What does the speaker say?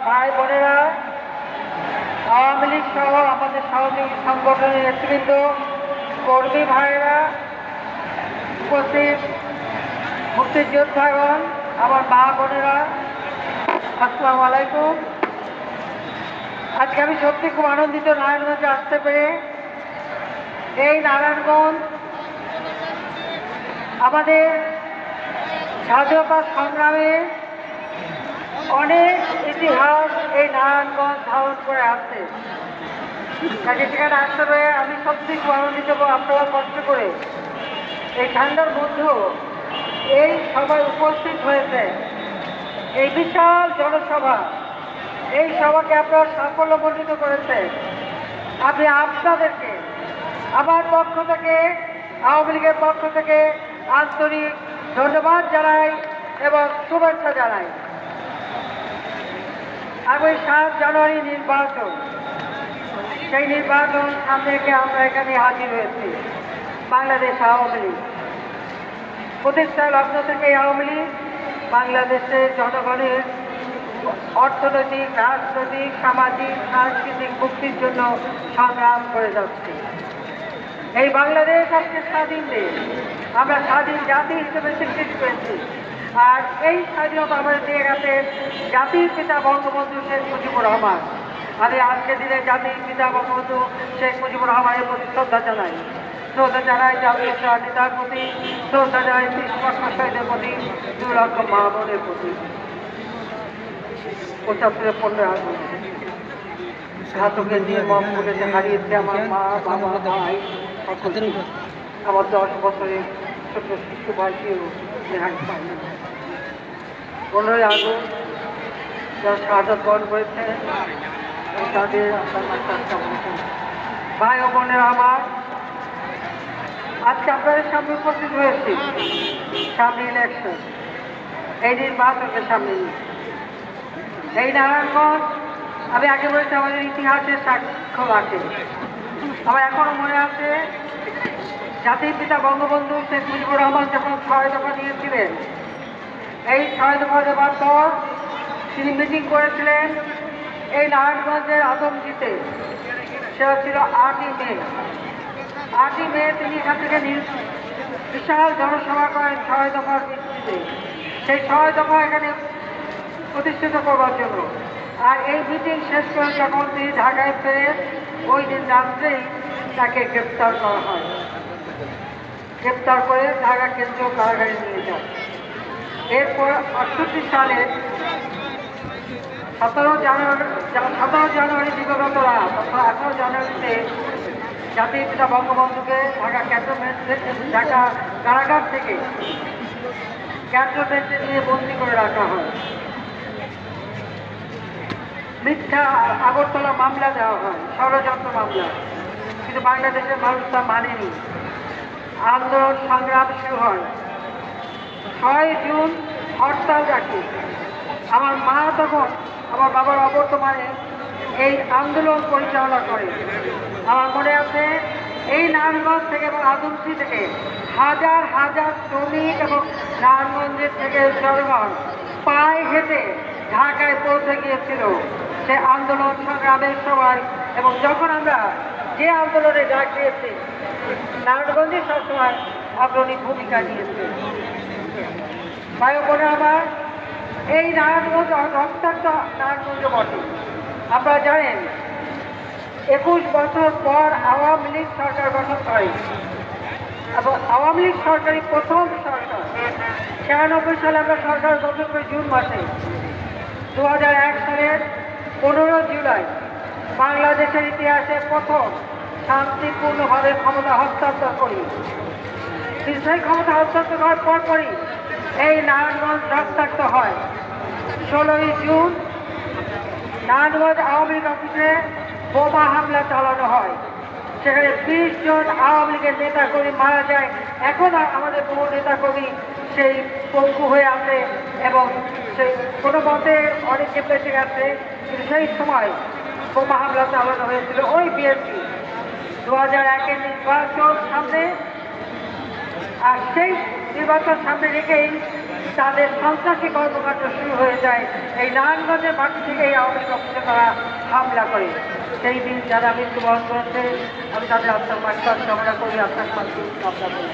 ভাই বোনেরা, আওয়ামী লীগ সহ আমাদের সহযোগী সংগঠনের নেতৃবৃন্দ, কর্মী ভাইয়েরা, উপস্থিত মুক্তিযোদ্ধাগণ, আমার মা বোনেরা, আসসালামু আলাইকুম। আজকে আমি সত্যি খুব আনন্দিত নারায়ণগঞ্জে আসতে পেরে। এই নারায়ণগঞ্জ আমাদের স্বাধীনতা সংগ্রামে অনেক ইতিহাস এই নারায়ণগঞ্জ ধারণ করে আসছে। তাকে সেখানে আসতে পেরে আমি সত্যি খুব আনন্দিত। আপনারা কষ্ট করে এই ঠান্ডার মধ্যেও এই সভায় উপস্থিত হয়েছে, এই বিশাল জনসভা, এই সভাকে আপনারা সাফল্যমণ্ডিত করেছে। আমি আপনাদেরকে আমার পক্ষ থেকে, আওয়ামী লীগের পক্ষ থেকে আন্তরিক ধন্যবাদ জানাই এবং শুভেচ্ছা জানাই। আগামী 7 জানুয়ারি নির্বাচন, সেই নির্বাচন সামনে রেখে আমরা এখানে হাজির হয়েছি। বাংলাদেশ আওয়ামী লীগ প্রতিষ্ঠা লগ্ন থেকে আওয়ামী লীগ বাংলাদেশের জনগণের অর্থনৈতিক, রাজনৈতিক, সামাজিক, সাংস্কৃতিক মুক্তির জন্য সংগ্রাম করে যাচ্ছে। এই বাংলাদেশ আজকে স্বাধীন দেশ, আমরা স্বাধীন জাতি হিসেবে স্বীকৃতি পেয়েছি। আর এই স্বাধীনতা আমাদের দিয়ে গেছে জাতির পিতা বঙ্গবন্ধু শেখ মুজিবুর রহমান। আমি আজকের দিনে জাতির পিতা বঙ্গবন্ধু শেখ মুজিবুর রহমানের প্রতি শ্রদ্ধা জানাই। শ্রদ্ধা জানাই জাতীয় নেতার প্রতি, শ্রদ্ধা জানাই শহীদের প্রতি, 2 লক্ষ মা বোনের প্রতি। 75 15 আগস্ট ঘাতকের নির্মম করেছে, হারিয়েছে আমার মা, বাবা, ভাই, আমার 10 বছরের ছোট শিশু ভাইকেও রেহাই পায়নি। 15 আগস্ট যারা শাহাদাত বরণ করেছে তাদের ভাই ও বোনেরা আমার, আজকে আপনাদের সামনে উপস্থিত হয়েছি। সামনে ইলেকশন, এই নির্বাচনকে সামনে নিয়ে এই নারায়ণগঞ্জ, আমি আগে বলেছি আমাদের ইতিহাসের সাক্ষ্য রাখে। আমার এখনো মনে আছে জাতির পিতা বঙ্গবন্ধু শেখ মুজিবুর রহমান যখন 6 দফা নিয়েছিলেন, এই 6 দফা দেওয়ার পর তিনি মিটিং করেছিলেন এই নারায়ণগঞ্জের আদমজিতে। সেটা ছিল 8ই মে। 8ই মে তিনি এখান থেকে বিশাল জনসভা করেন 6 দফার ভিত্তিতে, সেই 6 দফা এখানে প্রতিষ্ঠিত করবার জন্য। আর এই মিটিং শেষ করে যখন তিনি ঢাকায় ফেরে, ওই দিন রাত্রেই তাকে গ্রেপ্তার করা হয়। গ্রেপ্তার করে ঢাকা কেন্দ্রীয় কারাগারে নিয়ে যায়। এরপর 68 সালে 17 জানুয়ারি দিবাগত রাত, অথবা 18 জানুয়ারিতে জাতির পিতা বঙ্গবন্ধুকে ঢাকা ঢাকা কারাগার থেকে ক্যান্টনমেন্টে নিয়ে বন্দী করে রাখা হয়। মিথ্যা আগরতলা মামলা দেওয়া হয়, ষড়যন্ত্র মামলা, কিন্তু বাংলাদেশের মানুষ তা মানেনি। আন্দোলন সংগ্রাম শুরু হয়। 6 জুন হরতাল ডাকে। আমার মা তখন আমার বাবার অবর্তমানে এই আন্দোলন পরিচালনা করে। আমার মনে আছে এই নারায়ণগঞ্জ থেকে এবং আদমসি থেকে হাজার হাজার শ্রমিক এবং নারায়ণগঞ্জের থেকে জনগণ পায়ে হেঁটে ঢাকায় পৌঁছে গিয়েছিল সে আন্দোলন সংগ্রামের সময়। এবং যখন আমরা যে আন্দোলনে ডাক দিয়েছি, নারায়ণগঞ্জে সবসময় অগ্রণী ভূমিকা নিয়েছে। ভাই বোনেরা আমার, এই নারায়ণগঞ্জ রক্তাক্ত নারায়ণগঞ্জ বটে। আপনারা জানেন 21 বছর পর আওয়ামী লীগ সরকার গঠন করে এবং আওয়ামী লীগ সরকারি প্রথম সরকার। 96 সালে আমরা সরকার গঠন করি জুন মাসে। 2001 সালের 15 জুলাই বাংলাদেশের ইতিহাসে প্রথম শান্তিপূর্ণভাবে ক্ষমতা হস্তান্তর করি। সেই ক্ষমতা হস্তান্তর করার পরপরই এই নারায়ণগঞ্জ রক্তাক্ত হয়। 16ই জুন নারায়ণগঞ্জ আওয়ামী লীগ অফিসে বোমা হামলা চালানো হয়। সেখানে 20 জন আওয়ামী লীগের নেতাকর্মী মারা যায়। এখন আমাদের বহু নেতাকর্মী সেই পঙ্গু হয়ে আছে এবং সেই কোনো মতে অনেকে বেঁচে গেছে। কিন্তু সেই সময় বোমা হামলা চালানো হয়েছিল ওই বিএনপি। 2001-এর নির্বাচন সামনে, আর সেই নির্বাচন সামনে রেখেই তাদের সন্ত্রাসী কর্মকাণ্ড শুরু হয়ে যায়। এই নারায়ণগঞ্জের মাটি থেকে এই আওয়ামী লীগ অফিসে তারা হামলা করে। সেই দিন যারা মৃত্যুবরণ করেছে আমি তাদের আত্মার মাঠ কামনা করি, আত্মার শান্তি কামনা করি।